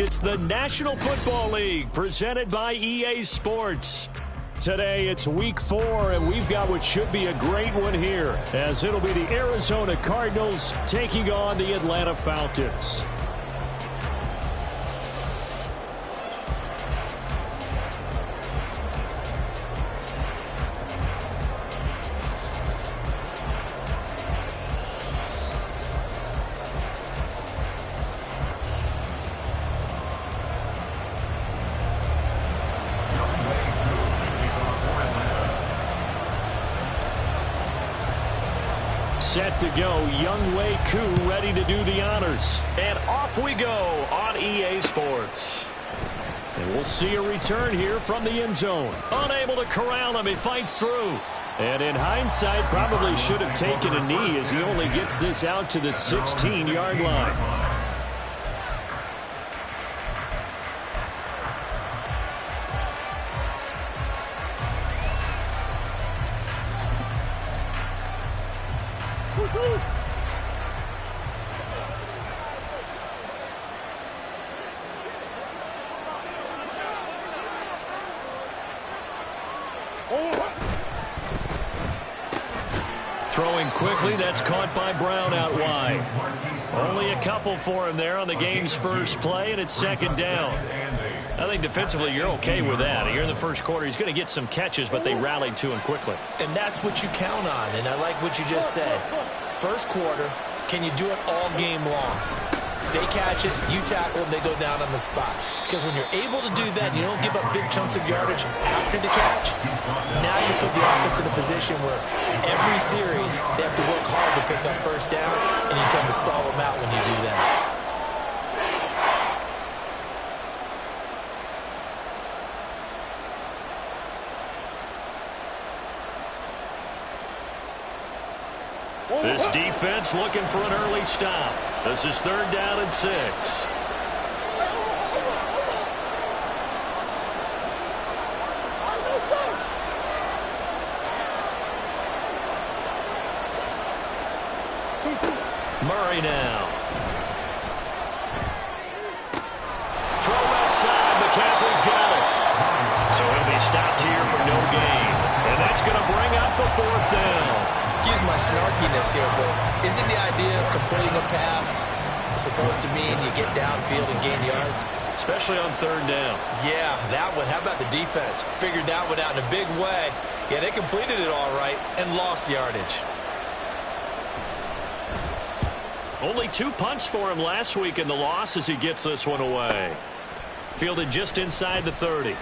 It's the National Football League presented by EA Sports. Today it's week 4, and we've got what should be a great one here, as it'll be the Arizona Cardinals taking on the Atlanta Falcons. Set to go, Young Wei Koo ready to do the honors. And off we go on EA Sports. And we'll see a return here from the end zone. Unable to corral him, he fights through. And in hindsight, probably should have taken a knee as he only gets this out to the 16-yard line. Throwing quickly, that's caught by Brown out wide. Only a couple for him there on the game's first play, and it's second down. I think defensively you're okay with that. Here in the first quarter, he's going to get some catches, but they rallied to him quickly. And that's what you count on, and I like what you just said. First quarter, can you do it all game long? They catch it, you tackle them, they go down on the spot. Because when you're able to do that, you don't give up big chunks of yardage after the catch. Now you put the offense in a position where every series they have to work hard to pick up first downs, and you tend to stall them out when you do that. This defense looking for an early stop. This is 3rd down and 6. Murray now. Throw outside. McCaffrey's got it. So he'll be stopped here for no gain. And that's going to bring up the 4th down. Excuse my snarkiness here, but isn't the idea of completing a pass supposed to mean you get downfield and gain yards? Especially on 3rd down. Yeah, that one. How about the defense? Figured that one out in a big way. Yeah, they completed it all right and lost yardage. Only 2 punts for him last week in the loss as he gets this one away. Fielded just inside the 30.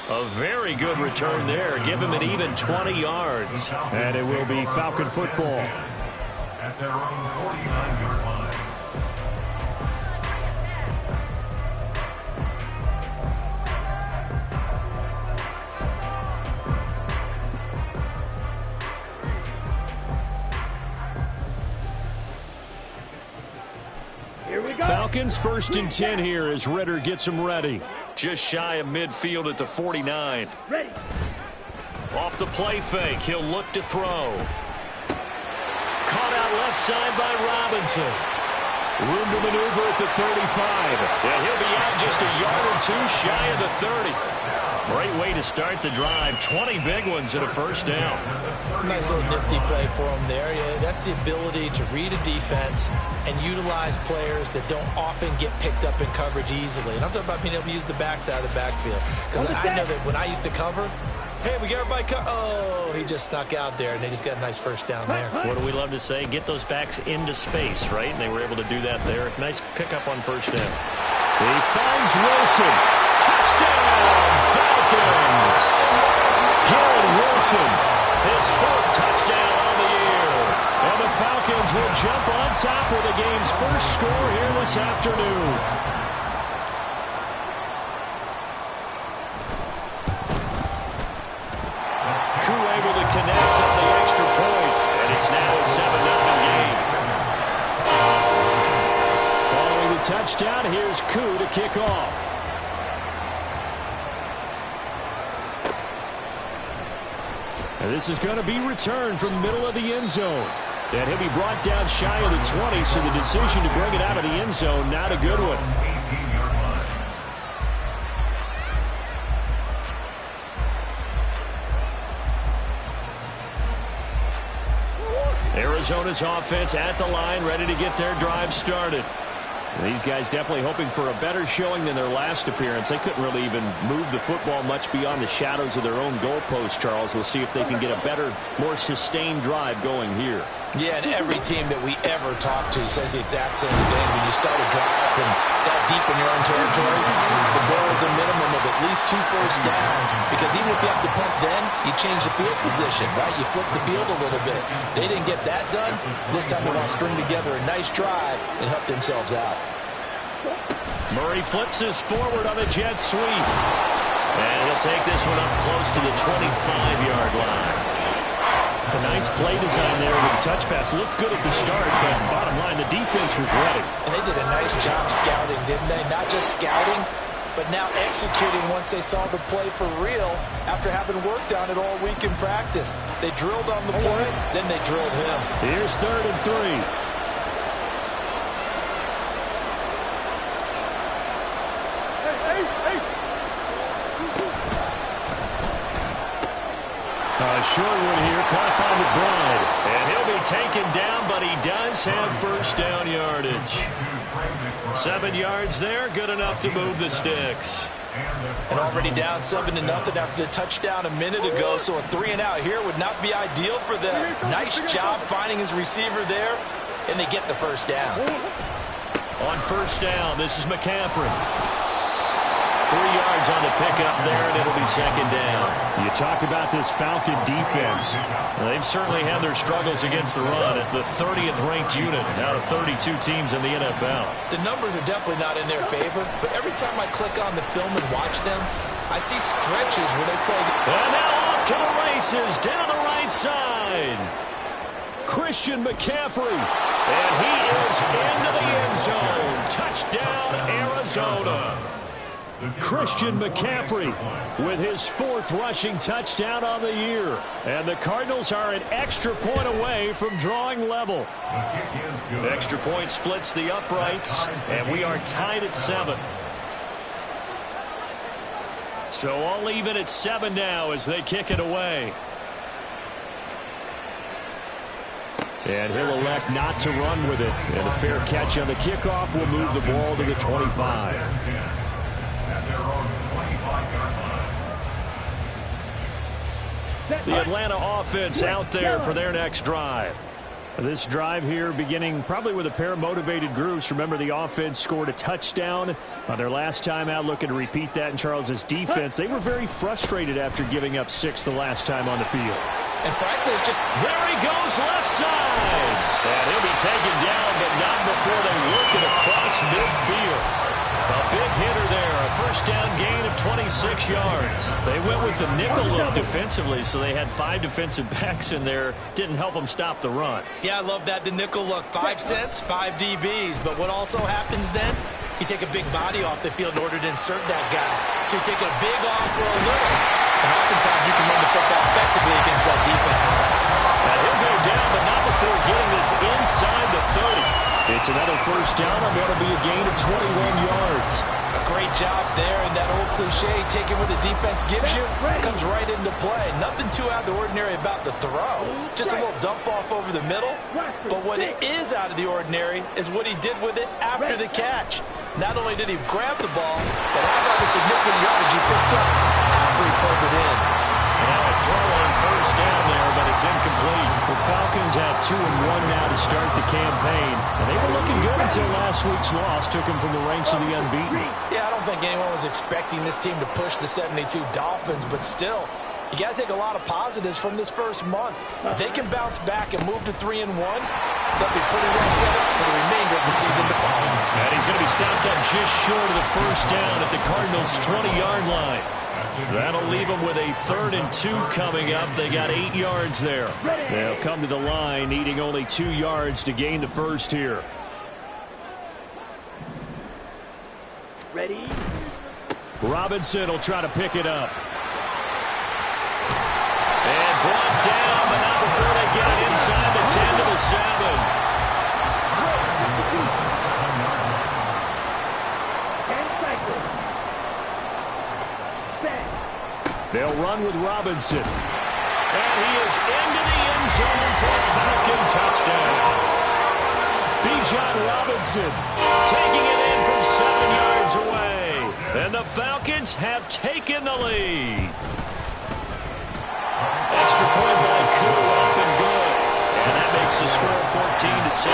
A very good return there. Give him an even 20 yards. And it will be Falcon football. At their own 49-yard line. Here we go. Falcons 1st and 10 here as Ritter gets him ready. Just shy of midfield at the 49. Ready. Off the play fake, he'll look to throw. Caught out left side by Robinson. Room to maneuver at the 35. And he'll be out just a yard or 2 shy of the 30. Great way to start the drive. 20 big ones and a 1st down. Nice little nifty play for him there. Yeah, that's the ability to read a defense and utilize players that don't often get picked up in coverage easily. And I'm talking about being able to use the backside of the backfield. Because I know that when I used to cover, hey, we got everybody oh, he just snuck out there, and they just got a nice 1st down there. What do we love to say? Get those backs into space, right? And they were able to do that there. Nice pickup on 1st down. He finds Wilson. Touchdown, Falcons! Garrett Wilson, his 4th touchdown on the year. And the Falcons will jump on top with the game's first score here this afternoon. Koo able to connect on the extra point, and it's now a 7-0 game. Following the touchdown, here's Koo to kick off. And this is going to be returned from the middle of the end zone. And he'll be brought down shy of the 20, so the decision to bring it out of the end zone, not a good one. Arizona's offense at the line, ready to get their drive started. These guys definitely hoping for a better showing than their last appearance. They couldn't really even move the football much beyond the shadows of their own goalpost, Charles. We'll see if they can get a better, more sustained drive going here. Yeah, and every team that we ever talk to says the exact same thing. When you start a drive from that deep in your own territory, the goal is a minimum of at least 2 first downs, because even if you have to punt then, you change the field position, right? You flip the field a little bit. They didn't get that done. This time they want to string together a nice drive and help themselves out. Murray flips this forward on a jet sweep. And he'll take this one up close to the 25-yard line. A nice play design there with the touch pass. Looked good at the start, but bottom line, the defense was ready. And they did a nice job scouting, didn't they? Not just scouting, but now executing once they saw the play for real after having worked on it all week in practice. They drilled on the play, then they drilled him. Here's 3rd and 3. Short one here, caught by McBride. And he'll be taken down, but he does have first down yardage. 7 yards there, good enough to move the sticks. And already down 7-0 after the touchdown a minute ago, so a 3-and-out here would not be ideal for them. Nice job finding his receiver there, and they get the first down. On first down, this is McCaffrey. 3 yards on the pickup there, and it'll be 2nd down. You talk about this Falcon defense. They've certainly had their struggles against the run at the 30th ranked unit out of 32 teams in the NFL. The numbers are definitely not in their favor, but every time I click on the film and watch them, I see stretches where they play. And now off to the races down the right side. Christian McCaffrey, and he is into the end zone. Touchdown, Arizona. Christian McCaffrey with his 4th rushing touchdown on the year. And the Cardinals are an extra point away from drawing level. Extra point splits the uprights, and we are tied at 7. So all even at 7 now as they kick it away. And he'll elect not to run with it. And a fair catch on the kickoff will move the ball to the 25. The Atlanta offense out there for their next drive. This drive here beginning probably with a pair of motivated groups. Remember, the offense scored a touchdown on their last time out, looking to repeat that in Charles's defense. They were very frustrated after giving up 6 the last time on the field. And frankly, it's just, there he goes left side. And he'll be taken down, but not before they work it across midfield. A big hitter there, a first down gain of 26 yards. They went with the nickel look defensively, so they had 5 defensive backs in there. Didn't help them stop the run. Yeah, I love that, the nickel look. 5 cents, 5 DBs. But what also happens then, you take a big body off the field in order to insert that guy. So you're taking a big off for a little. And oftentimes you can run the football effectively against that defense. And he'll go down, but not before getting this inside the 30. It's another first down, and that'll be a gain of 21 yards. A great job there, and that old cliche, taking what the defense gives you, comes right into play. Nothing too out of the ordinary about the throw. Just a little dump off over the middle. But what it is out of the ordinary is what he did with it after the catch. Not only did he grab the ball, but how about the significant yardage he picked up after he pulled it in. Now a throw on first down there, but it's incomplete. The Falcons have 2-1 now to start the campaign. And they were looking good until last week's loss took them from the ranks of the unbeaten. Yeah, I don't think anyone was expecting this team to push the 72 Dolphins, but still, you got to take a lot of positives from this first month. If they can bounce back and move to 3-1, they'll be pretty well set up for the remainder of the season to follow. And he's going to be stopped up just short of the first down at the Cardinals' 20-yard line. That'll leave them with a 3rd and 2 coming up. They got 8 yards there. They'll come to the line needing only 2 yards to gain the first here. Ready? Robinson will try to pick it up. And brought down, but not before they get it inside the 10 to the the 7. 10 seconds. Set. They'll run with Robinson. And he is into the end zone for a Falcon touchdown. Bijan Robinson taking it in from 7 yards away. And the Falcons have taken the lead. Extra point by Koo, up and good. And that makes the score 14-7.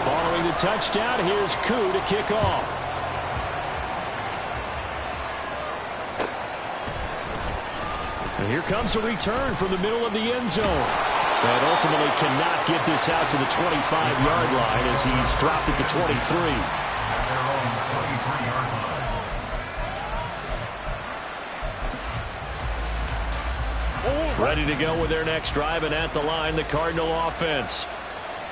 Following the touchdown, here's Koo to kick off. And here comes a return from the middle of the end zone. But ultimately cannot get this out to the 25-yard line as he's dropped it to 23. Ready to go with their next drive, and at the line, the Cardinal offense.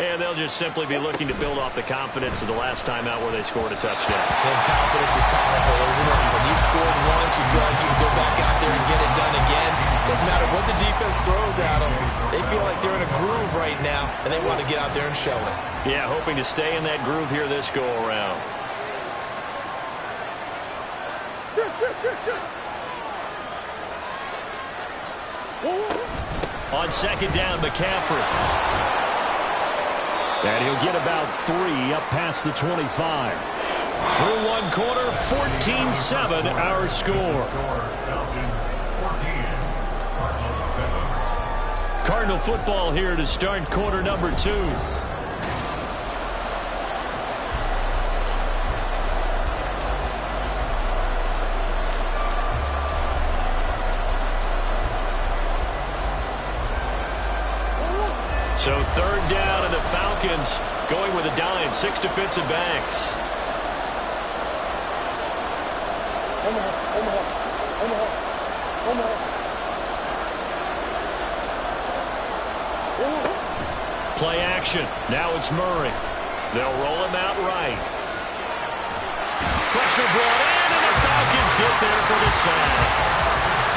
And they'll just simply be looking to build off the confidence of the last time out where they scored a touchdown. And confidence is powerful, isn't it? When you've scored once, you feel like you can go back out there and get it done again. Doesn't matter what the defense throws at them. They feel like they're in a groove right now, and they want to get out there and show it. Yeah, hoping to stay in that groove here this go-around. On second down, McCaffrey. And he'll get about 3 up past the 25. Through one quarter, 14-7 our score. Cardinal football here to start quarter number 2. So third down, and the Falcons going with a dime. 6 defensive backs. Play action. Now it's Murray. They'll roll him out right. Pressure brought in, and the Falcons get there for the sack.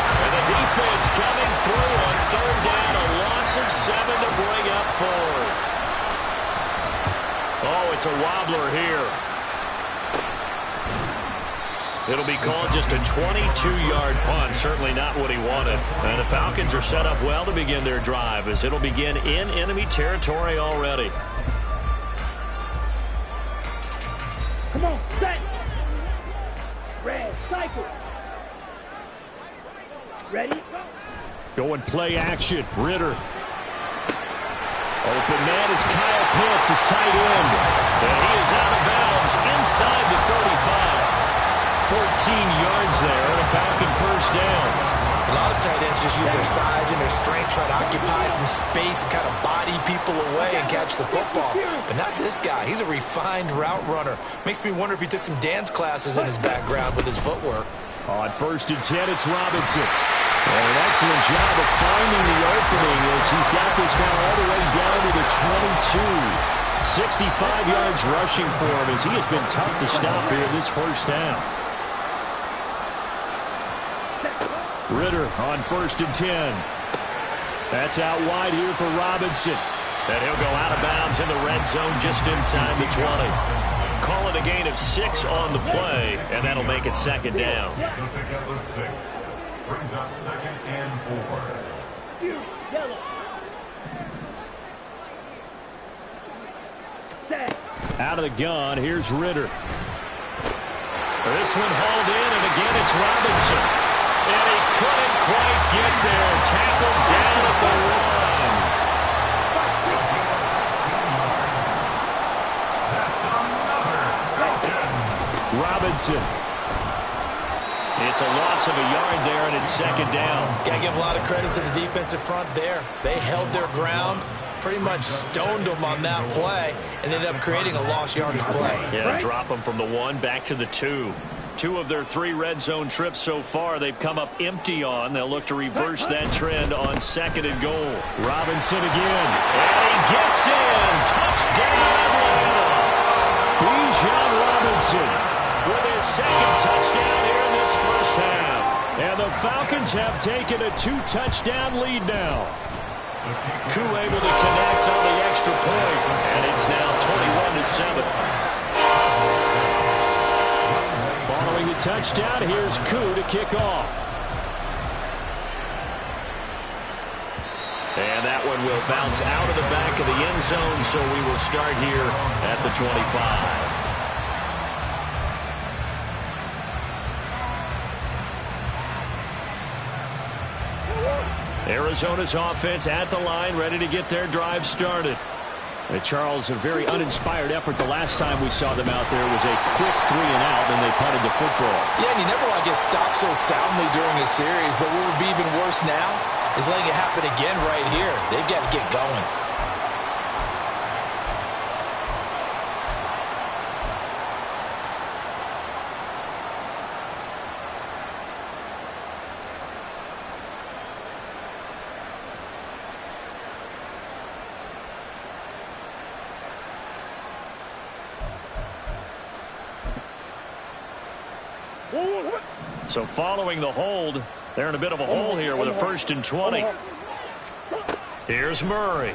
And the defense coming through on third down, a loss of 7 to bring up 4th. Oh, it's a wobbler here. It'll be called just a 22-yard punt. Certainly not what he wanted. And the Falcons are set up well to begin their drive as it'll begin in enemy territory already. Come on, set. Red, cycle. Ready? Going play action. Ritter. Open man is Kyle Pitts, his tight end. And he is out of bounds inside the 35. 14 yards there, and a Falcon first down. A lot of tight ends just use their size and their strength, try to occupy some space and kind of body people away and catch the football. But not this guy. He's a refined route runner. Makes me wonder if he took some dance classes in his background with his footwork. On first and 10, it's Robinson. And an excellent job of finding the opening as he's got this now all the way down to the 22. 65 yards rushing for him as he has been tough to stop here in this first half. Ritter on first and 10. That's out wide here for Robinson. And he'll go out of bounds in the red zone just inside the 20. Call it a gain of 6 on the play, and that'll make it second down. Brings up second and 4. Yellow. Set. Out of the gun, here's Ritter. This one hauled in, and again it's Robinson. And he couldn't quite get there. Tackled down at the 1. That's another Falcon. Robinson. It's a loss of a yard there, and it's second down. Got to give a lot of credit to the defensive front there. They held their ground, pretty much stoned them on that play, and ended up creating a lost yardage play. Yeah, drop them from the 1 back to the 2. 2 of their 3 red zone trips so far they've come up empty on. They'll look to reverse that trend on second and goal. Robinson again. And he gets in. Touchdown, Atlanta. Bijan Robinson with his second touchdown here in this first half. And the Falcons have taken a 2-touchdown lead now. Koo able to connect on the extra point, and it's now 21-7. Following the touchdown, here's Koo to kick off. And that one will bounce out of the back of the end zone, so we will start here at the 25. Arizona's offense at the line, ready to get their drive started. And Charles, a very uninspired effort. The last time we saw them out there was a quick 3-and-out, and they punted the football. Yeah, and you never want to get stopped so soundly during a series, but what would be even worse now is letting it happen again right here. They've got to get going. So following the hold, they're in a bit of a hole here with a 1st and 20. Here's Murray.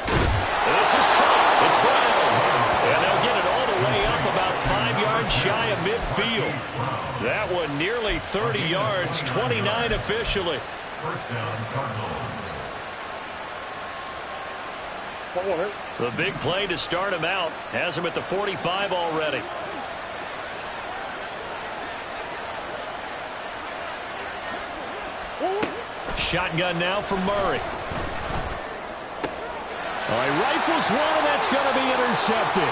This is caught. It's Brown. And they'll get it all the way up about 5 yards shy of midfield. That one nearly 30 yards, 29 officially. First down, Cardinals. The big play to start him out has him at the 45 already. Shotgun now for Murray. All right, rifles one, and that's going to be intercepted.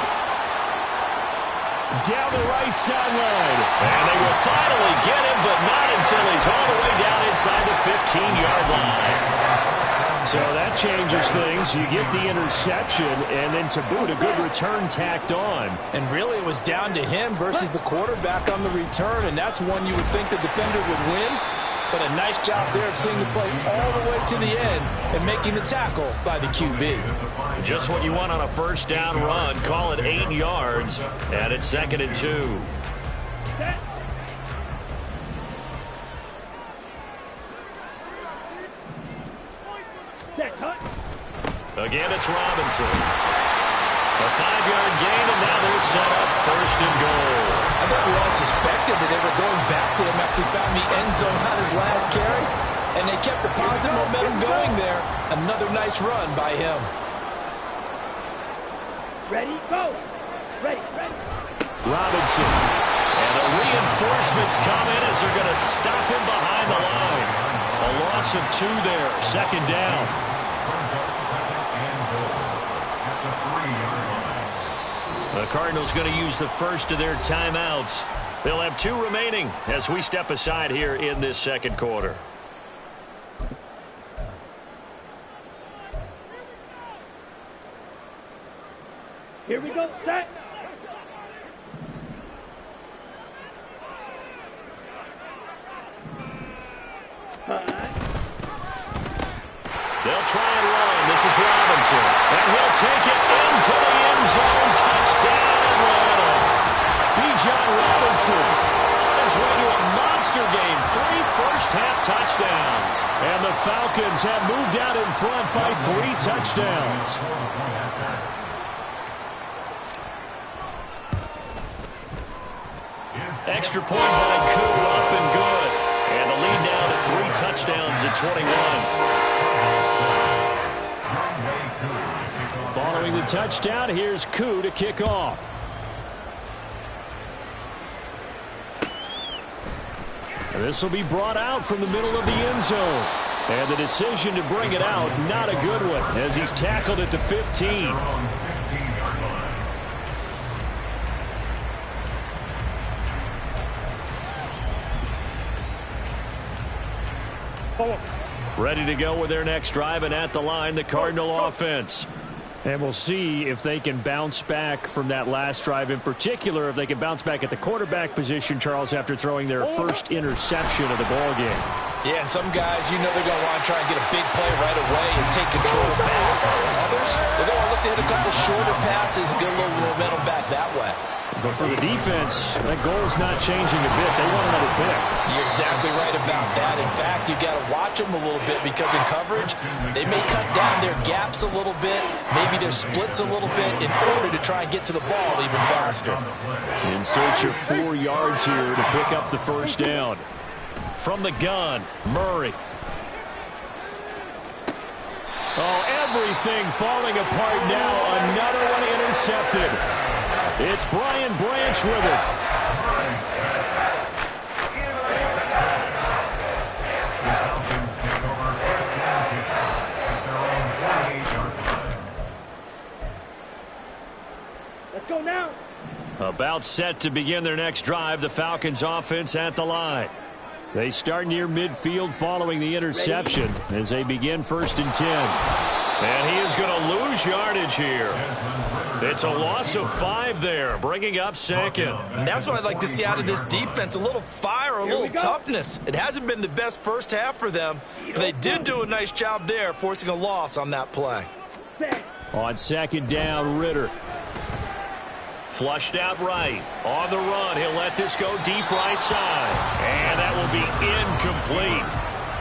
Down the right sideline. And they will finally get him, but not until he's all the way down inside the 15-yard line. So that changes things. You get the interception, and then to boot, a good return tacked on. And really, it was down to him versus the quarterback on the return, and that's one you would think the defender would win. But a nice job there of seeing the play all the way to the end and making the tackle by the QB. Just what you want on a first down run. Call it 8 yards, and it's 2nd and 2. Again, it's Robinson. A 5-yard gain, and now they're set up 1st and goal. I bet we all suspected that they were going back to him after he found the end zone on his last carry, and they kept the positive momentum going there. Another nice run by him. Ready, go. Ready. Robinson. And the reinforcements come in as they're going to stop him behind the line. A loss of 2 there, 2nd down. The Cardinals going to use the first of their timeouts. They'll have 2 remaining as we step aside here in this 2nd quarter. Here we go, set. They'll try and run. This is Robinson. And he'll take it into the end zone. Touchdown, Atlanta. Bijan Robinson. His way to a monster game. 3 first-half touchdowns. And the Falcons have moved out in front by 3 touchdowns. Extra point by Koo, up and good. And the lead now to 3 touchdowns at 21. Following the touchdown, here's Koo to kick off. And this will be brought out from the middle of the end zone. And the decision to bring it out, not a good one, as he's tackled at the 15. Ready to go with their next drive, and at the line, the Cardinal offense. And we'll see if they can bounce back from that last drive. In particular, if they can bounce back at the quarterback position, Charles, after throwing their first interception of the ballgame. Yeah, and some guys, you know they're going to want to try and get a big play right away and take control back. Others, they're going to look to hit a couple shorter passes and get a little momentum back that way. But for the defense, that goal's not changing a bit. They want another pick. You're exactly right about that. In fact, you've got to watch them a little bit because in coverage, they may cut down their gaps a little bit, maybe their splits a little bit in order to try and get to the ball even faster. In search of 4 yards here to pick up the first down. From the gun, Murray. Oh, everything falling apart now. Another one intercepted. It's Brian Branch with it. Let's go now. About set to begin their next drive. The Falcons offense at the line. They start near midfield following the interception as they begin 1st and 10. And he is going to lose yardage here. It's a loss of 5 there, bringing up 2nd. And that's what I'd like to see out of this defense, a little fire, a little toughness. It hasn't been the best first half for them, but they did do a nice job there, forcing a loss on that play. On 2nd down, Ritter. Flushed out right. On the run, he'll let this go deep right side. And that will be incomplete.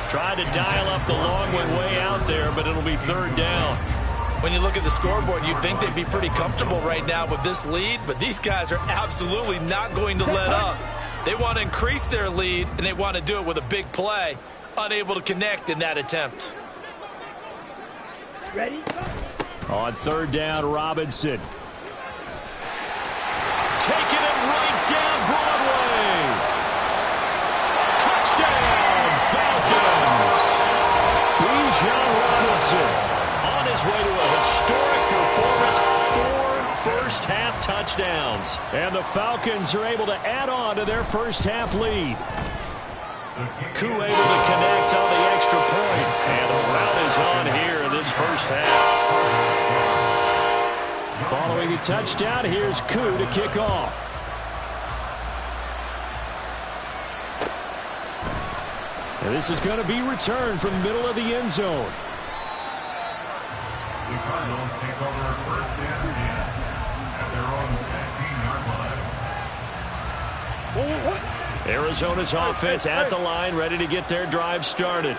Tried to dial up the long one way out there, but it'll be 3rd down. When you look at the scoreboard, you'd think they'd be pretty comfortable right now with this lead, but these guys are absolutely not going to let up. They want to increase their lead, and they want to do it with a big play. Unable to connect in that attempt. Ready? Go. On 3rd down, Robinson. Taking it right down Broadway. Touchdown, Falcons. Bijan Robinson on his way to a historic performance. 4 first-half touchdowns. And the Falcons are able to add on to their first-half lead. Koo able to connect on the extra point. And the route is on here in this first half. Following a touchdown, here's Koo to kick off. And this is going to be returned from the middle of the end zone. The Cardinals take over 1st and 10 at their own 16-yard line. Arizona's offense at the line, ready to get their drive started.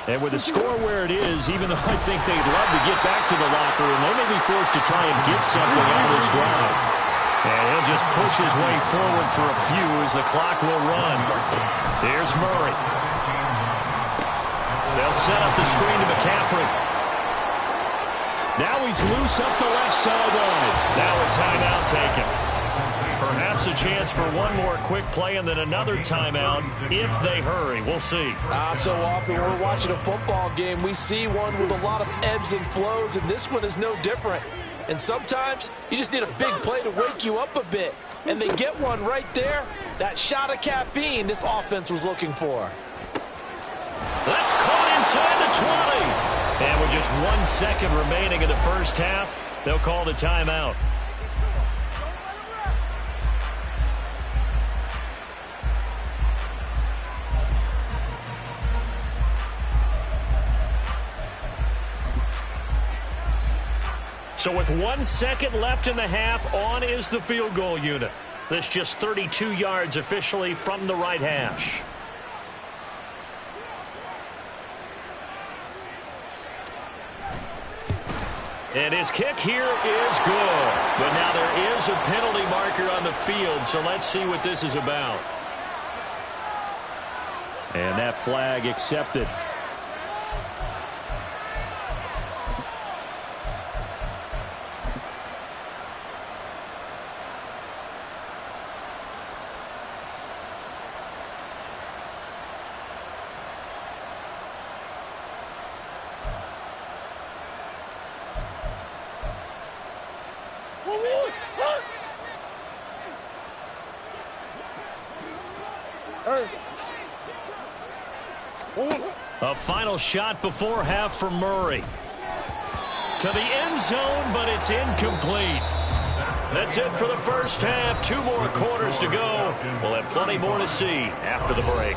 And with the score where it is, even though I think they'd love to get back to the locker room, they may be forced to try and get something out of this drive. And he'll just push his way forward for a few as the clock will run. Here's Murray. They'll set up the screen to McCaffrey. Now he's loose up the left sideline. Now a timeout taken. Perhaps a chance for one more quick play and then another timeout if they hurry. We'll see. So often when we're watching a football game, we see one with a lot of ebbs and flows, and this one is no different. And sometimes you just need a big play to wake you up a bit. And they get one right there. That shot of caffeine this offense was looking for. That's caught inside the 20. And with just 1 second remaining in the first half, they'll call the timeout. So with 1 second left in the half, on is the field goal unit. That's just 32 yards officially from the right hash. And his kick here is good. But now there is a penalty marker on the field, so let's see what this is about. And that flag accepted. A final shot before half from Murray. To the end zone, but it's incomplete. That's it for the first half. 2 more quarters to go. We'll have plenty more to see after the break.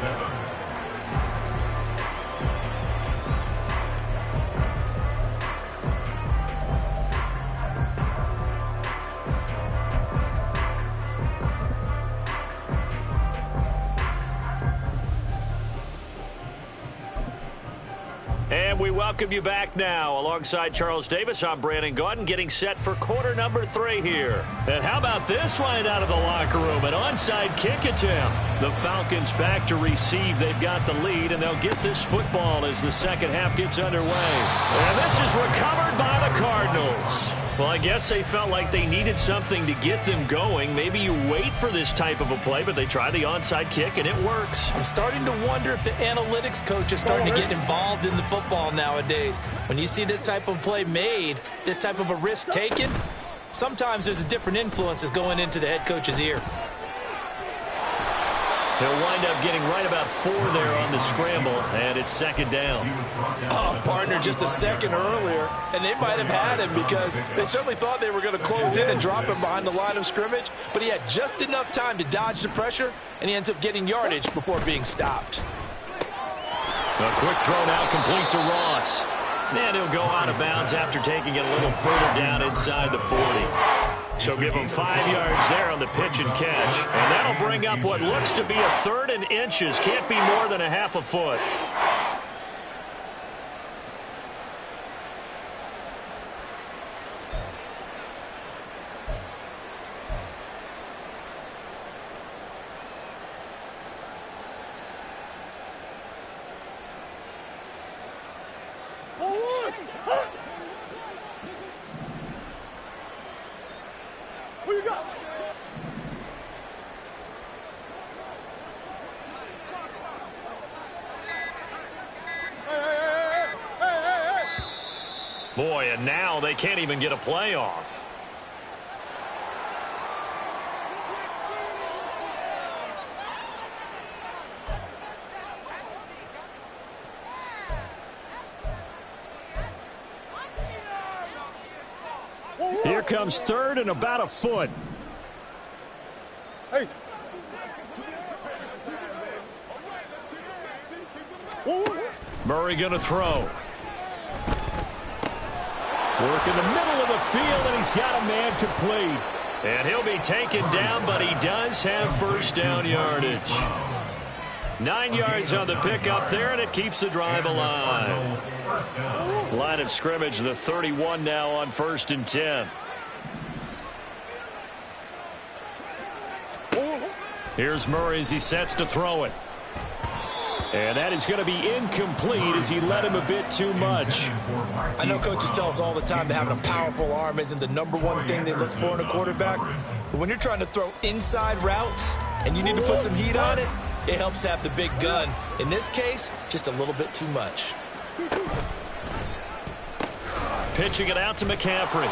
And we welcome you back now. Alongside Charles Davis, I'm Brandon Gaudin, getting set for quarter number 3 here. And how about this line out of the locker room? An onside kick attempt. The Falcons back to receive. They've got the lead, and they'll get this football as the second half gets underway. And this is recovered by the Cardinals. Well, I guess they felt like they needed something to get them going. Maybe you wait for this type of a play, but they try the onside kick, and it works. I'm starting to wonder if the analytics coach is starting to get involved in the football nowadays. When you see this type of play made, this type of a risk taken, sometimes there's a different influences going into the head coach's ear. He'll wind up getting right about 4 there on the scramble, and it's second down. Oh, partner, just a second earlier, and they might have had him because they certainly thought they were going to close in and drop him behind the line of scrimmage, but he had just enough time to dodge the pressure, and he ends up getting yardage before being stopped. A quick throw now complete to Ross. And he'll go out of bounds after taking it a little further down inside the 40. So give him 5 yards there on the pitch and catch. And that'll bring up what looks to be a 3rd and inches. Can't be more than a half a foot. Boy, and now they can't even get a play off. Here comes 3rd and about a foot. Hey. Murray going to throw. Work in the middle of the field, and he's got a man complete. And he'll be taken down, but he does have first down yardage. 9 yards on the pickup there, and it keeps the drive alive. Line of scrimmage, the 31 now on 1st and 10. Here's Murray as he sets to throw it. And that is going to be incomplete as he led him a bit too much. I know coaches tell us all the time that having a powerful arm isn't the #1 thing they look for in a quarterback. But when you're trying to throw inside routes and you need to put some heat on it, it helps have the big gun. In this case, just a little bit too much. Pitching it out to McCaffrey.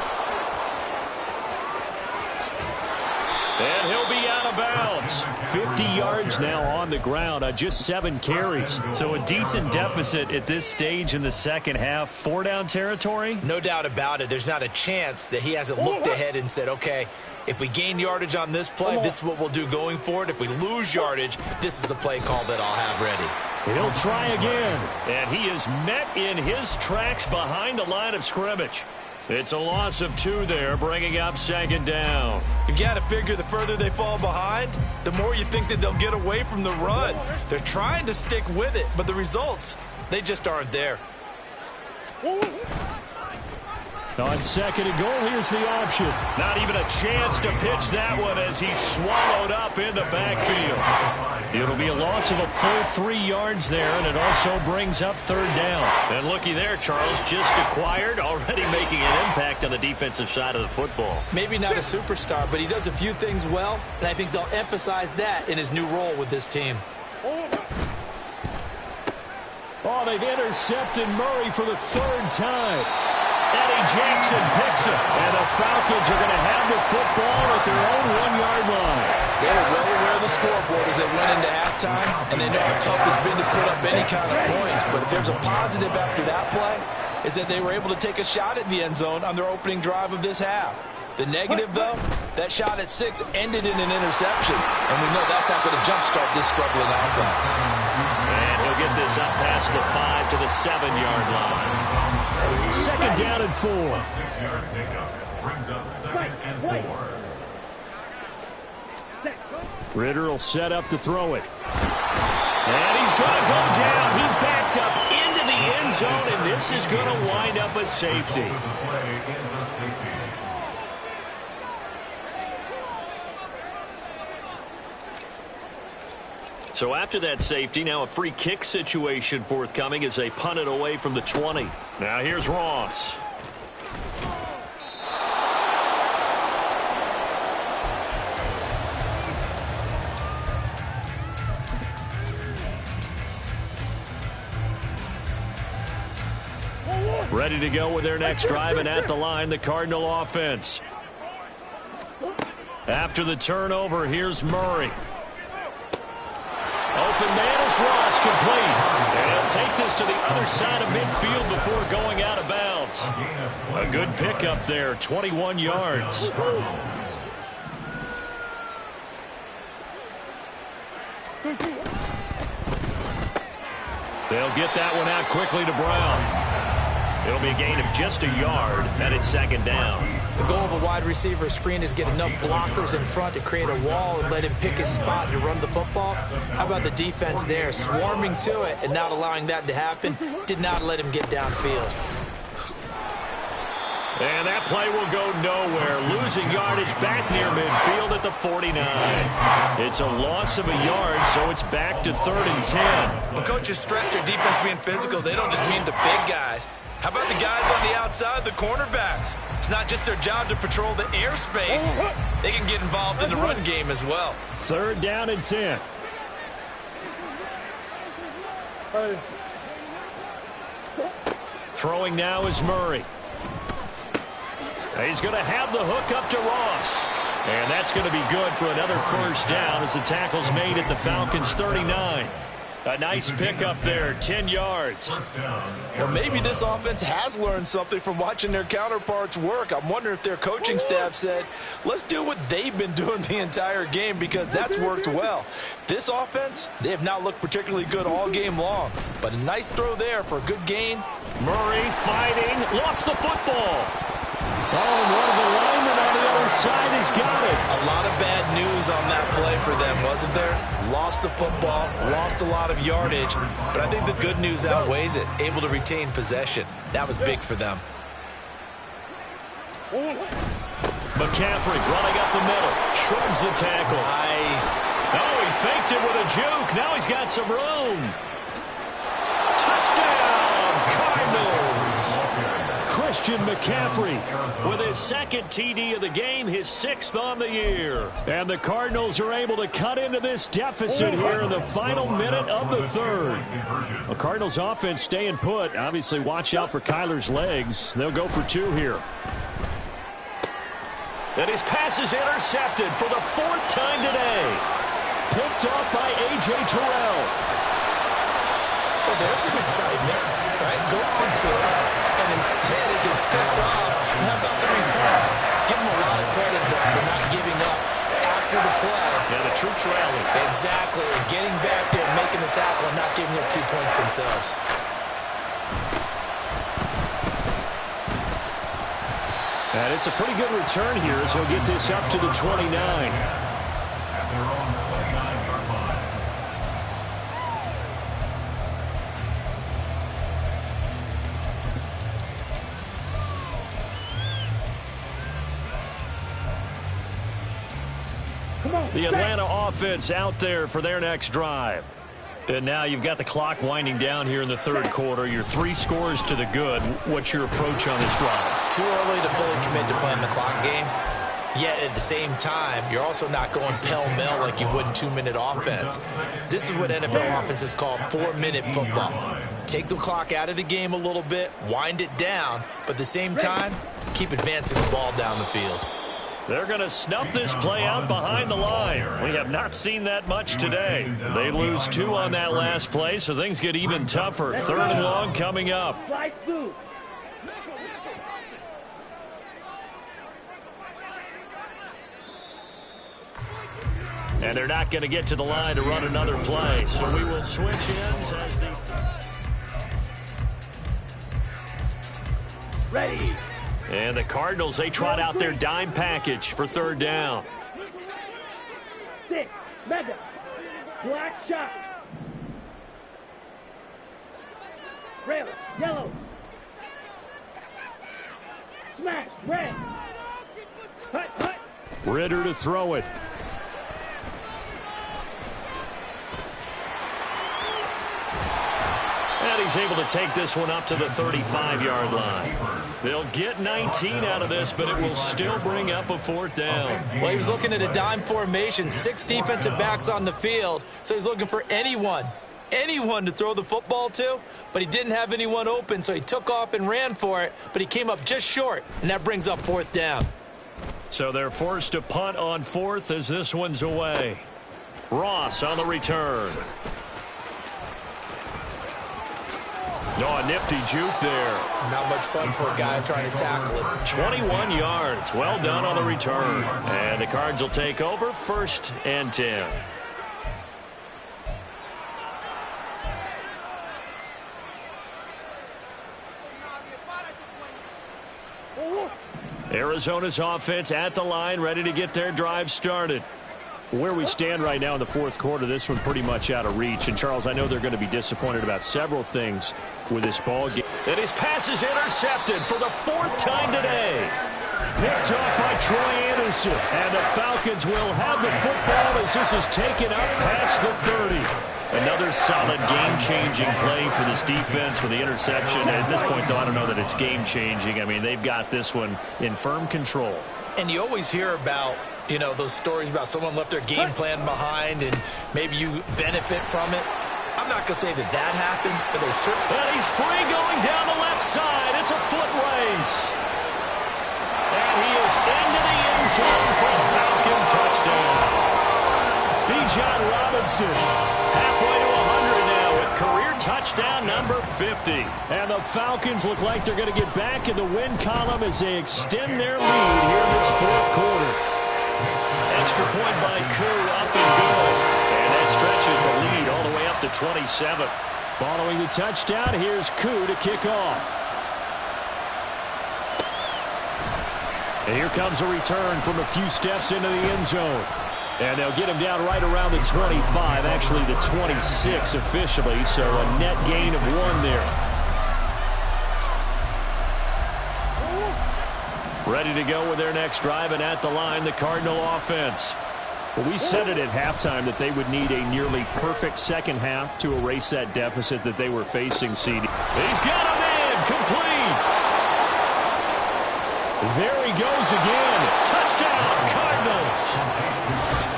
And he'll be out of bounds. 50 yards now on the ground on just 7 carries. So a decent deficit at this stage in the second half. 4-down territory? No doubt about it. There's not a chance that he hasn't looked ahead and said, okay, if we gain yardage on this play, this is what we'll do going forward. If we lose yardage, this is the play call that I'll have ready. He'll try again. And he is met in his tracks behind the line of scrimmage. It's a loss of 2 there, bringing up second down. You've got to figure the further they fall behind, the more you think that they'll get away from the run. They're trying to stick with it, but the results, they just aren't there. On 2nd and goal, here's the option. Not even a chance to pitch that one as he's swallowed up in the backfield. It'll be a loss of a full 3 yards there, and it also brings up 3rd down. And looky there, Charles, just acquired, already making an impact on the defensive side of the football. Maybe not a superstar, but he does a few things well, and I think they'll emphasize that in his new role with this team. Oh, they've intercepted Murray for the 3rd time. Eddie Jackson picks it. And the Falcons are going to have the football at their own 1-yard line. They were well aware of the scoreboard as they went into halftime, and they know how tough it's been to put up any kind of points. But if there's a positive after that play, is that they were able to take a shot at the end zone on their opening drive of this half. The negative, though, that shot at 6 ended in an interception, and we know that's not going to jumpstart this struggling offense. And he'll get this up past the 5 to the 7-yard line. 2nd down and 4. 6-yard pickup brings up 2nd and 4. Ritter will set up to throw it. And he's going to go down. He backed up into the end zone, and this is going to wind up a safety. The play is a safety. So after that safety, now a free kick situation forthcoming as they punt it away from the 20. Now here's Ross. Ready to go with their next drive, and at the line, the Cardinal offense. After the turnover, here's Murray. Open man is Ross, complete. And he'll take this to the other side of midfield before going out of bounds. A good pickup there, 21 yards. They'll get that one out quickly to Brown. It'll be a gain of just a yard, and it's second down. The goal of a wide receiver screen is get enough blockers in front to create a wall and let him pick his spot to run the football. How about the defense there, swarming to it and not allowing that to happen? Did not let him get downfield. And that play will go nowhere. Losing yardage back near midfield at the 49. It's a loss of a yard, so it's back to 3rd and 10. When coaches stress their defense being physical, they don't just mean the big guys. How about the guys on the outside, the cornerbacks? It's not just their job to patrol the airspace. They can get involved in the run game as well. 3rd down and 10. Throwing now is Murray. He's going to have the hook up to Ross. And that's going to be good for another first down as the tackle's made at the Falcons' 39. A nice pickup there, 10 yards. Well, maybe this offense has learned something from watching their counterparts work. I'm wondering if their coaching staff said, let's do what they've been doing the entire game because that's worked well. This offense, they have not looked particularly good all game long. But a nice throw there for a good gain. Murray fighting, lost the football. Oh, and one of the linemen on the other side has got it. A lot of bad news on that play for them, wasn't there? Lost the football, lost a lot of yardage, but I think the good news outweighs it. Able to retain possession. That was big for them. McCaffrey running up the middle, shrugs the tackle. Nice. Oh, he faked it with a juke. Now he's got some room. Touchdown, Cardinals. Christian McCaffrey with his second TD of the game, his 6th on the year. And the Cardinals are able to cut into this deficit here in the final minute of the 3rd. The Cardinals offense staying put. Obviously, watch out for Kyler's legs. They'll go for 2 here. And his pass is intercepted for the 4th time today. Picked off by A.J. Terrell. Well, there's some excitement, right? Go for 2. And instead it gets picked off. And how about the return? Give them a lot of credit, though, for not giving up after the play. Yeah, the troops rally. Exactly. And getting back there and making the tackle and not giving up 2 points themselves. And it's a pretty good return here as he'll get this up to the 29. At their own 29-yard line. The Atlanta offense out there for their next drive. And now you've got the clock winding down here in the 3rd quarter. You're 3 scores to the good. What's your approach on this drive? Too early to fully commit to playing the clock game. Yet at the same time, you're also not going pell-mell like you would in 2-minute offense. This is what NFL offenses call 4-minute football. Take the clock out of the game a little bit, wind it down, but at the same time, keep advancing the ball down the field. They're going to snuff this play out behind the line. We have not seen that much today. They lose 2 on that last play, so things get even tougher. 3rd and long coming up. And they're not going to get to the line to run another play, so we will switch ends as the... Ready. And the Cardinals, they trot out their dime package for 3rd down. 6, mega, black shot. Red, yellow. Smash, red. Hut, hut. Ritter to throw it. And he's able to take this one up to the 35-yard line. They'll get 19 out of this, but it will still bring up a 4th down. Well, he was looking at a dime formation, 6 defensive backs on the field, so he's looking for anyone to throw the football to, but he didn't have anyone open, so he took off and ran for it, but he came up just short, and that brings up 4th down. So they're forced to punt on 4th as this one's away. Ross on the return. Oh, a nifty juke there. Not much fun for a guy trying to tackle it. 21 yards. Well done on the return. And the Cards will take over 1st and 10. Arizona's offense at the line, ready to get their drive started. Where we stand right now in the 4th quarter, this one pretty much out of reach. And, Charles, I know they're going to be disappointed about several things with this ball game. And his pass is intercepted for the 4th time today. Picked off by Troy Anderson. And the Falcons will have the football as this is taken up past the 30. Another solid game-changing play for this defense for the interception. And at this point, though, I don't know that it's game-changing. I mean, they've got this one in firm control. And you always hear about, you know, those stories about someone left their game plan behind and maybe you benefit from it. I'm not going to say that that happened, but they certainly... And he's free going down the left side. It's a foot race. And he is into the end zone for a Falcon touchdown. Bijan Robinson halfway to 100 now with career touchdown number 50. And the Falcons look like they're going to get back in the win column as they extend their lead here in this 4th quarter. Extra point by Koo, up and good. And that stretches the lead all the way up to 27. Following the touchdown, here's Koo to kick off. And here comes a return from a few steps into the end zone. And they'll get him down right around the 25, actually the 26 officially, so a net gain of 1 there. Ready to go with their next drive, and at the line, the Cardinal offense. Well, we said it at halftime that they would need a nearly perfect second half to erase that deficit that they were facing, CD. He's got a man, complete. There he goes again. Touchdown, Cardinals.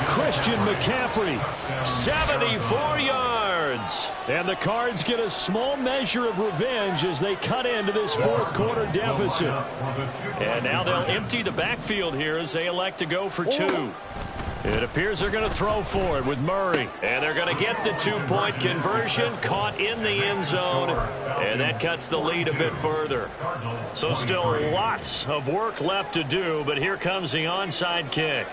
Christian McCaffrey, 74 yards. And the Cards get a small measure of revenge as they cut into this 4th quarter deficit. And now they'll empty the backfield here as they elect to go for 2. It appears they're going to throw for it with Murray. And they're going to get the 2-point conversion, caught in the end zone. And that cuts the lead a bit further. So still lots of work left to do, but here comes the onside kick.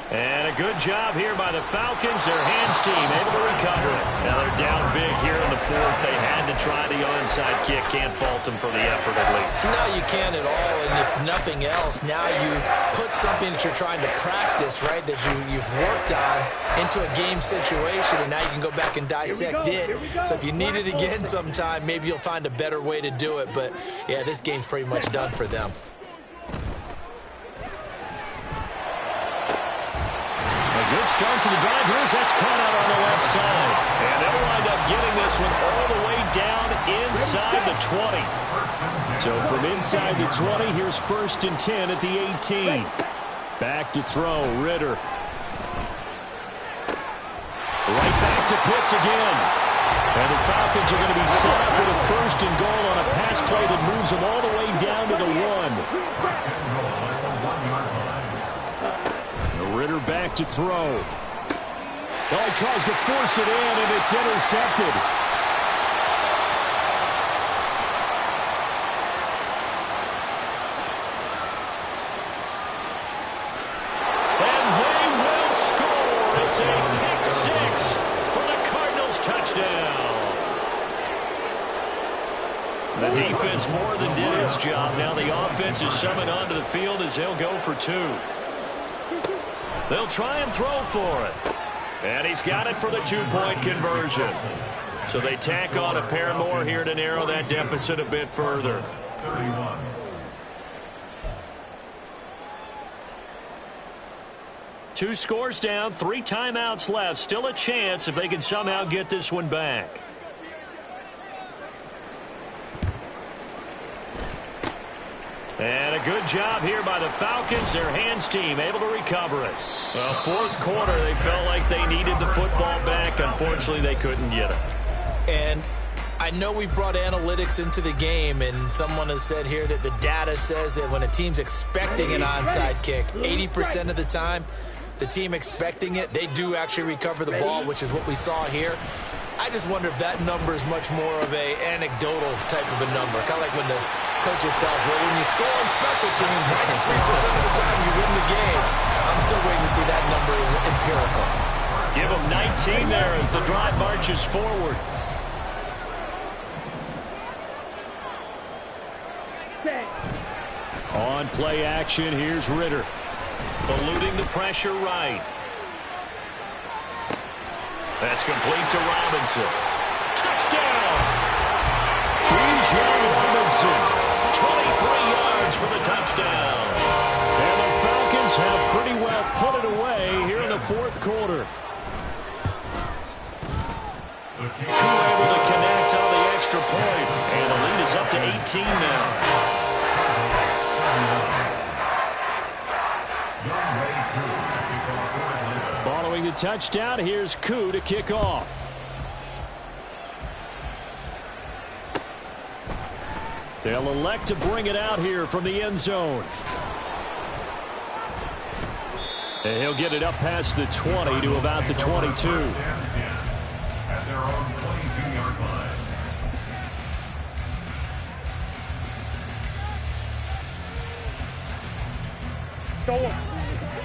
And a good job here by the Falcons. Their hands team able to recover it. Now they're down big here in the 4th. They had to try the onside kick. Can't fault them for the effort at least. No, you can't at all. And if nothing else, now you've put something that you're trying to practice, right, that you've worked on into a game situation, and now you can go back and dissect it. So if you need it again sometime, maybe you'll find a better way to do it. But, yeah, this game's pretty much done for them. Good start to the drive. Here's that's caught out on the left side. And they'll wind up getting this one all the way down inside the 20. So from inside the 20, here's 1st and 10 at the 18. Back to throw, Ritter. Right back to Pitts again. And the Falcons are going to be set up with a 1st and goal on a pass play that moves them all the way down to the 1. Ritter back to throw. Oh, he tries to force it in, and it's intercepted. And they will score. It's a pick 6 for the Cardinals touchdown. The defense more than did its job. Now the offense is summoned onto the field as they'll go for 2. They'll try and throw for it. And he's got it for the two-point conversion. So they tack on a pair more here to narrow that deficit a bit further. 31. Two scores down, 3 timeouts left. Still a chance if they can somehow get this one back. And a good job here by the Falcons. Their hands team able to recover it. Well, fourth quarter, they felt like they needed the football back. Unfortunately, they couldn't get it. And I know we brought analytics into the game, and someone has said here that the data says that when a team's expecting an onside kick, 80% of the time, the team expecting it, they do actually recover the ball, which is what we saw here. I just wonder if that number is much more of a anecdotal type of a number. Kind of like when the coaches tell us, well, when you score on special teams, 93% of the time you win the game. I'm still waiting to see that number is empirical. Give them 19 there as the drive marches forward. On play action, here's Ritter. Eluding the pressure right. That's complete to Robinson. Touchdown! Bijan Robinson. 23 yards for the touchdown. And the Falcons have pretty well put it away here in the fourth quarter. Who able to connect on the extra point. And the lead is up to 18 now. Following the touchdown, here's Koo to kick off. They'll elect to bring it out here from the end zone. And he'll get it up past the 20 to about the 22. At their own 22-yard line.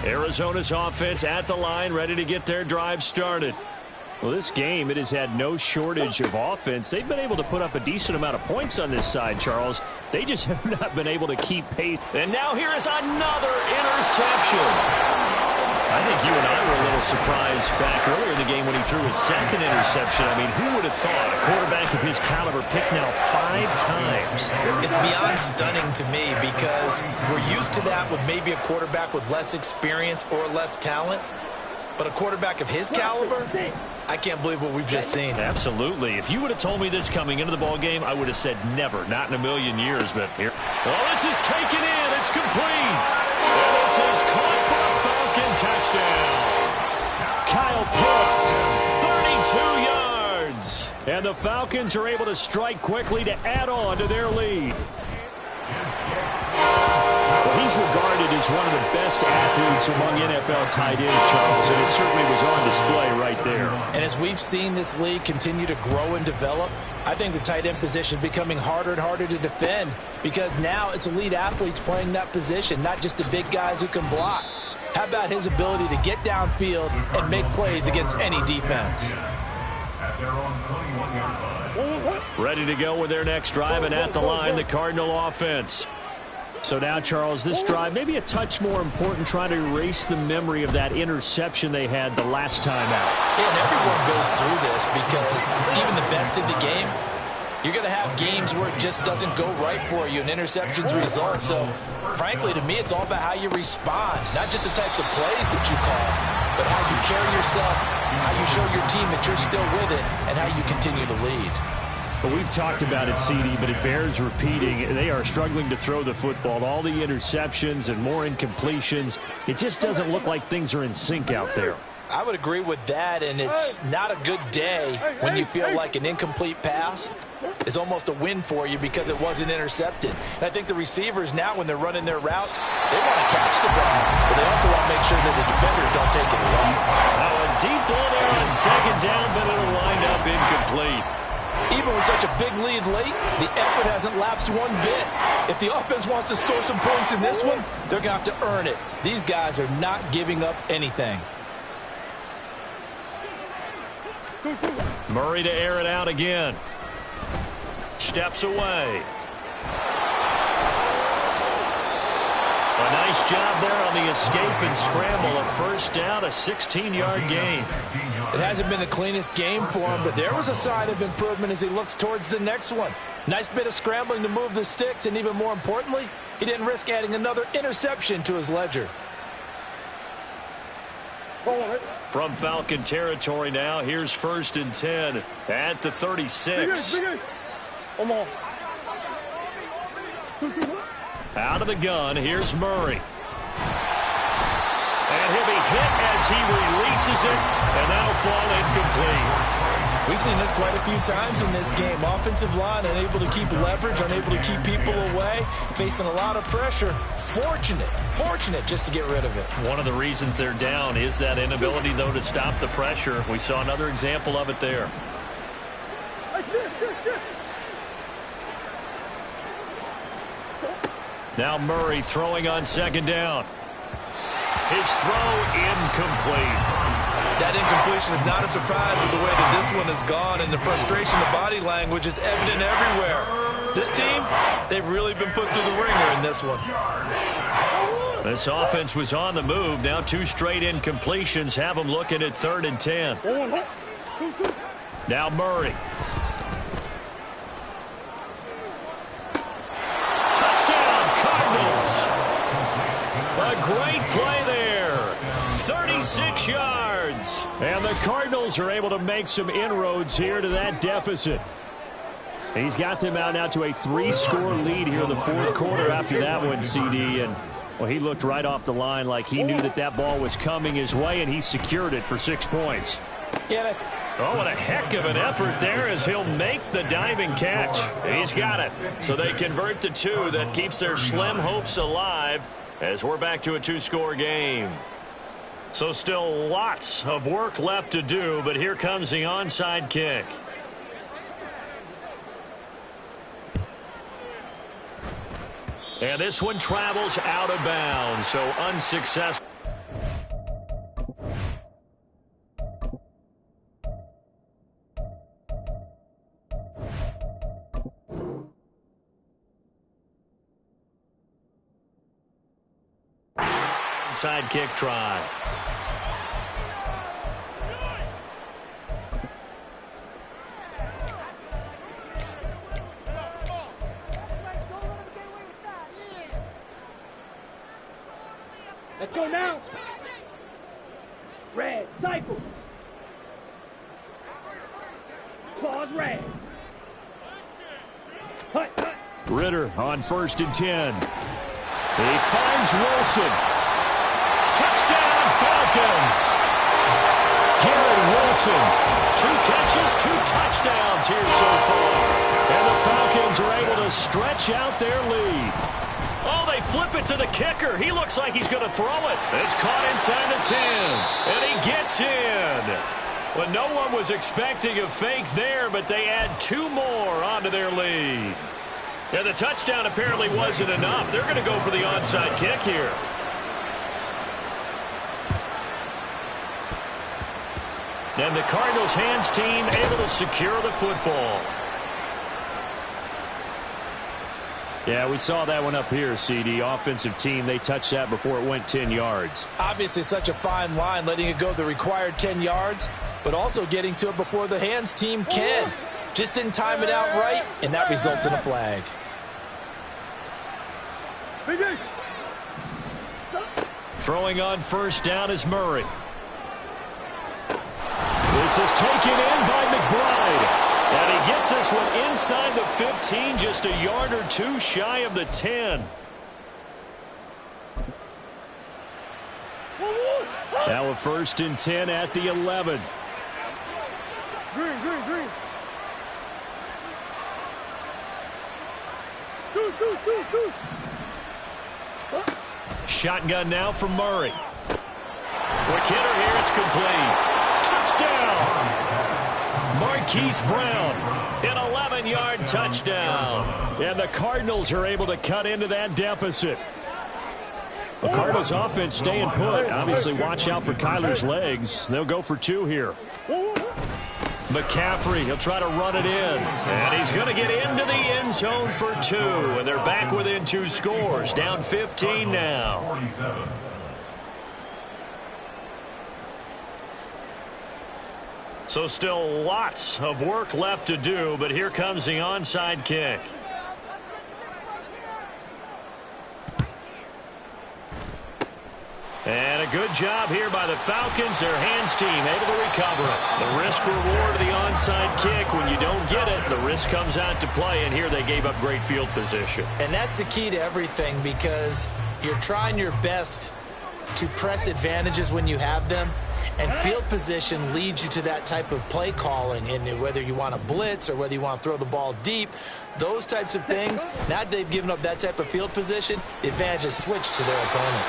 Arizona's offense at the line, ready to get their drive started. Well, this game, it has had no shortage of offense. They've been able to put up a decent amount of points on this side, Charles. They just have not been able to keep pace. And now here is another interception. I think you and I were a little surprised back earlier in the game when he threw his second interception. I mean, who would have thought a quarterback of his caliber picked now 5 times? It's beyond stunning to me because we're used to that with maybe a quarterback with less experience or less talent. But a quarterback of his caliber, I can't believe what we've just seen. Absolutely. If you would have told me this coming into the ball game, I would have said never, not in a million years. But here, well, this is taken in. It's complete. And this is caught for a Falcon touchdown. Kyle Pitts, 32 yards. And the Falcons are able to strike quickly to add on to their lead. Well, he's regarded as one of the best athletes among NFL tight ends, Charles, and it certainly was on display right there. And as we've seen this league continue to grow and develop, I think the tight end position is becoming harder and harder to defend because now it's elite athletes playing that position, not just the big guys who can block. How about his ability to get downfield and make plays against any defense? At their own 21-yard line. Ready to go with their next drive, and at the line, the Cardinal offense. So now, Charles, this drive may be a touch more important, trying to erase the memory of that interception they had the last time out. Yeah, and everyone goes through this because even the best in the game, you're going to have games where it just doesn't go right for you, and interceptions result. So, frankly, to me, it's all about how you respond, not just the types of plays that you call, but how you carry yourself, how you show your team that you're still with it, and how you continue to lead. Well, we've talked about it, CD, but it bears repeating. They are struggling to throw the football. All the interceptions and more incompletions. It just doesn't look like things are in sync out there. I would agree with that, and it's not a good day when you feel like an incomplete pass is almost a win for you because it wasn't intercepted. And I think the receivers now, when they're running their routes, they want to catch the ball, but they also want to make sure that the defenders don't take it away. Now a deep ball there on second down, but it'll wind up incomplete. Even with such a big lead late, the effort hasn't lapsed one bit. If the offense wants to score some points in this one, they're going to have to earn it. These guys are not giving up anything. Murray to air it out again. Steps away. A nice job there on the escape and scramble. A first down, a 16-yard gain. It hasn't been the cleanest game for him, but there was a sign of improvement as he looks towards the next one. Nice bit of scrambling to move the sticks, and even more importantly, he didn't risk adding another interception to his ledger. From Falcon territory now, here's 1st and 10 at the 36. Out of the gun, here's Murray. And he'll be hit as he releases it, and that'll fall incomplete. We've seen this quite a few times in this game. Offensive line unable to keep leverage, unable to keep people away, facing a lot of pressure. Fortunate just to get rid of it. One of the reasons they're down is that inability, though, to stop the pressure. We saw another example of it there. Now Murray throwing on 2nd down. His throw incomplete. That incompletion is not a surprise with the way that this one has gone, and the frustration, the body language is evident everywhere. This team, they've really been put through the ringer in this one. This offense was on the move. Now 2 straight incompletions have them looking at 3rd and 10. Now Murray. Touchdown, Cardinals. A great play there. 36 yards. And the Cardinals are able to make some inroads here to that deficit. He's got them out now to a 3-score lead here in the 4th quarter after that one, CD. And, well, he looked right off the line like he knew that that ball was coming his way, and he secured it for 6 points. Yeah. Oh, what a heck of an effort there as he'll make the diving catch. He's got it. So they convert the 2. That keeps their slim hopes alive as we're back to a 2-score game. So still lots of work left to do, but here comes the onside kick. And this one travels out of bounds, so unsuccessful. Onside kick try. Let's go now. Red, cycle. Pause red. Hut. Ritter on 1st and 10. He finds Wilson. Touchdown, Falcons. Garrett Wilson. 2 catches, 2 touchdowns here so far. And the Falcons are able to stretch out their lead. Oh, they flip it to the kicker. He looks like he's going to throw it. It's caught inside the 10. And he gets in. Well, no one was expecting a fake there, but they add 2 more onto their lead. Yeah, the touchdown apparently wasn't enough. They're going to go for the onside kick here. And the Cardinals hands team able to secure the football. Yeah, we saw that one up here, CD. Offensive team, they touched that before it went 10 yards. Obviously such a fine line, letting it go the required 10 yards, but also getting to it before the hands team can. Just didn't time it out right, and that results in a flag. Throwing on 1st down is Murray. This is taken in by McBride. And he gets this one inside the 15, just a yard or 2 shy of the 10. Now a 1st and 10 at the 11. Green. Goose. Shotgun now from Murray. Quick hitter here, it's complete. Touchdown! Marquise Brown, an 11-yard touchdown. And the Cardinals are able to cut into that deficit. The Cardinals offense staying put. Obviously, watch out for Kyler's legs. They'll go for 2 here. McCaffrey, he'll try to run it in. And he's going to get into the end zone for 2. And they're back within 2 scores. Down 15 now. 47. So still lots of work left to do, but here comes the onside kick. And a good job here by the Falcons. Their hands team able to recover it. The risk reward of the onside kick. When you don't get it, the risk comes out to play, and here they gave up great field position. And that's the key to everything, because you're trying your best to press advantages when you have them. And field position leads you to that type of play calling, and whether you want to blitz or whether you want to throw the ball deep, those types of things. Now that they've given up that type of field position, the advantage is switched to their opponent.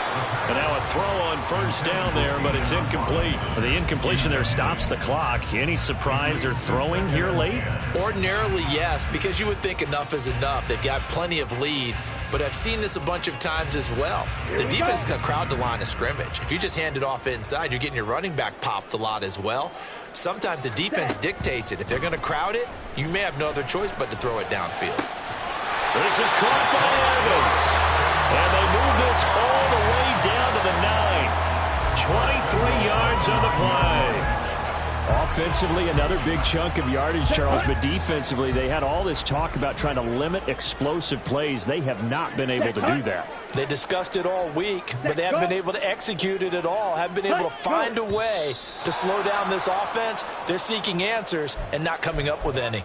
And now a throw on first down there, but it's incomplete. The incompletion there stops the clock. Any surprise they're throwing here late? Ordinarily, yes, because you would think enough is enough. They've got plenty of lead. But I've seen this a bunch of times as well. The defense is going to crowd the line of scrimmage. If you just hand it off inside, you're getting your running back popped a lot as well. Sometimes the defense dictates it. If they're going to crowd it, you may have no other choice but to throw it downfield. This is caught by Evans. And they move this all the way down to the 9. 23 yards on the play. Offensively, another big chunk of yardage, Charles, but defensively, they had all this talk about trying to limit explosive plays. They have not been able to do that. They discussed it all week, but they haven't been able to execute it at all, haven't been able to find a way to slow down this offense. They're seeking answers and not coming up with any.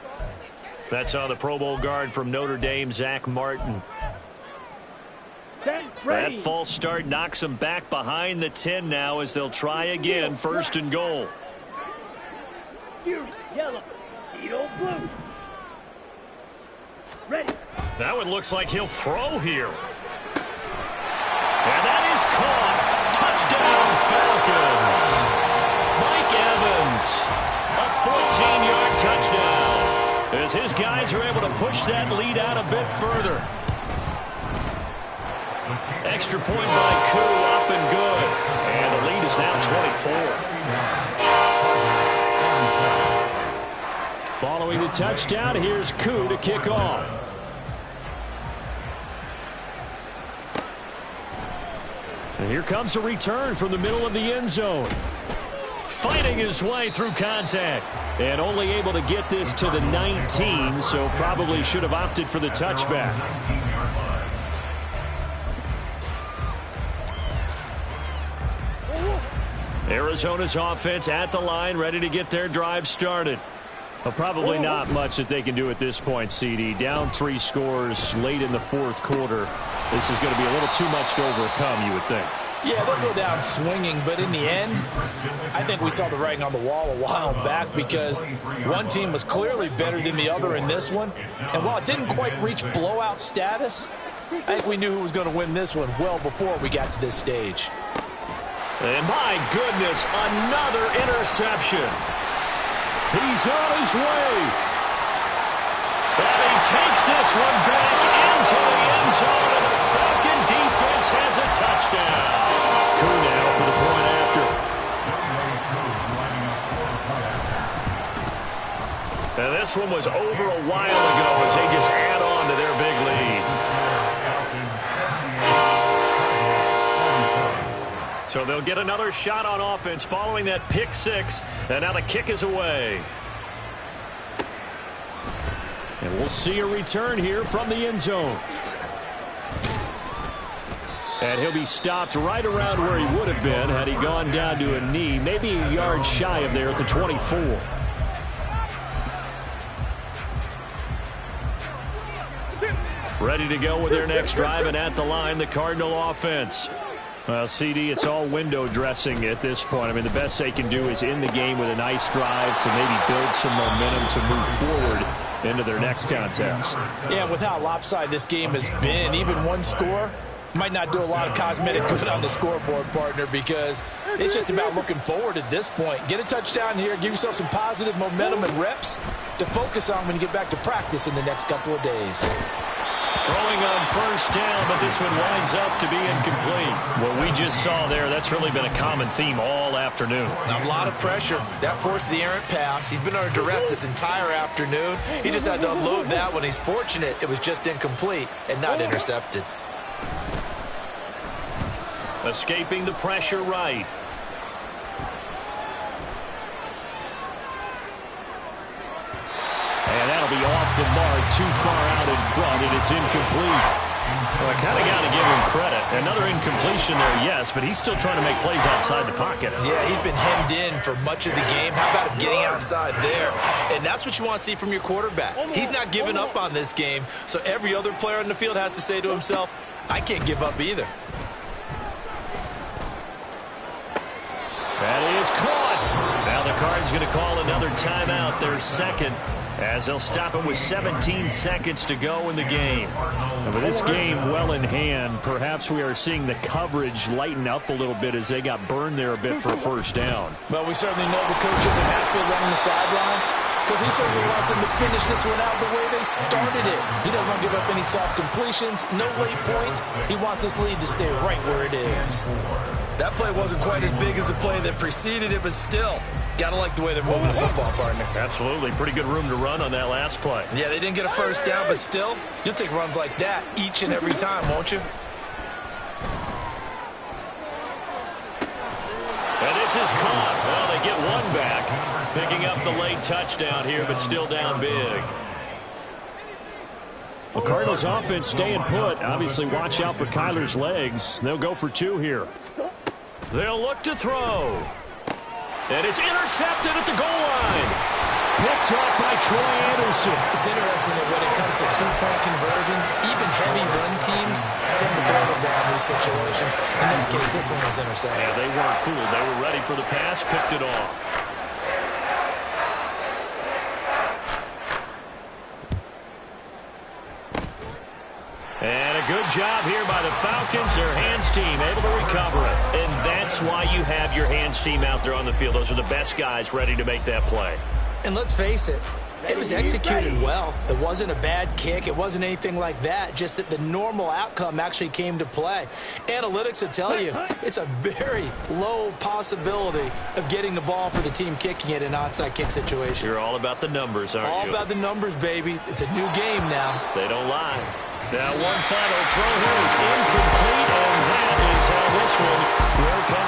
That's on the Pro Bowl guard from Notre Dame, Zach Martin. That false start knocks them back behind the 10 now as they'll try again, 1st and goal. Yellow, Edo blue. Ready. That one looks like he'll throw here. And that is caught. Touchdown, Falcons. Mike Evans, a 14-yard touchdown, as his guys are able to push that lead out a bit further. Extra point by Koo, up and good. And the lead is now 24. Following the touchdown, here's Koo to kick off. And here comes a return from the middle of the end zone. Fighting his way through contact. And only able to get this to the 19, so probably should have opted for the touchback. Arizona's offense at the line, ready to get their drive started. Well, probably not much that they can do at this point, CD. Down 3 scores late in the 4th quarter. This is going to be a little too much to overcome, you would think. Yeah, they'll go down swinging, but in the end, I think we saw the writing on the wall a while back, because one team was clearly better than the other in this one. And while it didn't quite reach blowout status, I think we knew who was going to win this one well before we got to this stage. And my goodness, another interception. He's on his way. And he takes this one back into the end zone, and the Falcon defense has a touchdown. Koo now for the point after. And this one was over a while ago as they just add on to their big lead. So they'll get another shot on offense following that pick 6, and now the kick is away. And we'll see a return here from the end zone. And he'll be stopped right around where he would have been had he gone down to a knee, maybe a yard shy of there at the 24. Ready to go with their next drive, and at the line, the Cardinal offense. Well, CD, it's all window dressing at this point. I mean, the best they can do is in the game with a nice drive to maybe build some momentum to move forward into their next contest. Yeah, with how lopsided this game has been, even one score might not do a lot of cosmetic good on the scoreboard, partner, because it's just about looking forward at this point. Get a touchdown here, give yourself some positive momentum and reps to focus on when you get back to practice in the next couple of days. Throwing on first down, but this one winds up to be incomplete. What we just saw there, that's really been a common theme all afternoon. A lot of pressure. That forced the errant pass. He's been under duress this entire afternoon. He just had to unload that one. He's fortunate it was just incomplete and not intercepted. Escaping the pressure right. And that'll be off the mark, too far out in front, and it's incomplete. Well, I kind of got to give him credit. Another incompletion there, yes, but he's still trying to make plays outside the pocket. Yeah, he's been hemmed in for much of the game. How about him getting outside there? And that's what you want to see from your quarterback. He's not giving up on this game, so every other player on the field has to say to himself, I can't give up either. That is caught. Now the Cards going to call another timeout, their second, as they'll stop it with 17 seconds to go in the game. And with this game well in hand, perhaps we are seeing the coverage lighten up a little bit as they got burned there a bit for a first down. Well, we certainly know the coach isn't happy running the sideline because he certainly wants them to finish this one out the way they started it. He doesn't want to give up any soft completions, no late points. He wants this lead to stay right where it is. That play wasn't quite as big as the play that preceded it, but still, got to like the way they're moving the football, partner. Absolutely. Pretty good room to run on that last play. Yeah, they didn't get a first down, but still, you'll take runs like that each and every time, won't you? And this is caught. Well, they get one back. Picking up the late touchdown here, but still down big. Well, Cardinals offense staying put. Obviously, watch out for Kyler's legs. They'll go for two here. They'll look to throw. And it's intercepted at the goal line. Picked up by Troy Anderson. It's interesting that when it comes to two-point conversions, even heavy run teams tend to throw the ball in these situations. In this case, this one was intercepted. Yeah, they weren't fooled. They were ready for the pass, picked it off. And a good job here by the Falcons. Their hands team able to recover it. And that's why you have your hands team out there on the field. Those are the best guys ready to make that play. And let's face it, it was executed well. It wasn't a bad kick. It wasn't anything like that. Just that the normal outcome actually came to play. Analytics will tell you it's a very low possibility of getting the ball for the team kicking it in an onside kick situation. You're all about the numbers, aren't you? All about the numbers, baby. It's a new game now. They don't lie. Now one final throw here is incomplete, and that is how this one will come to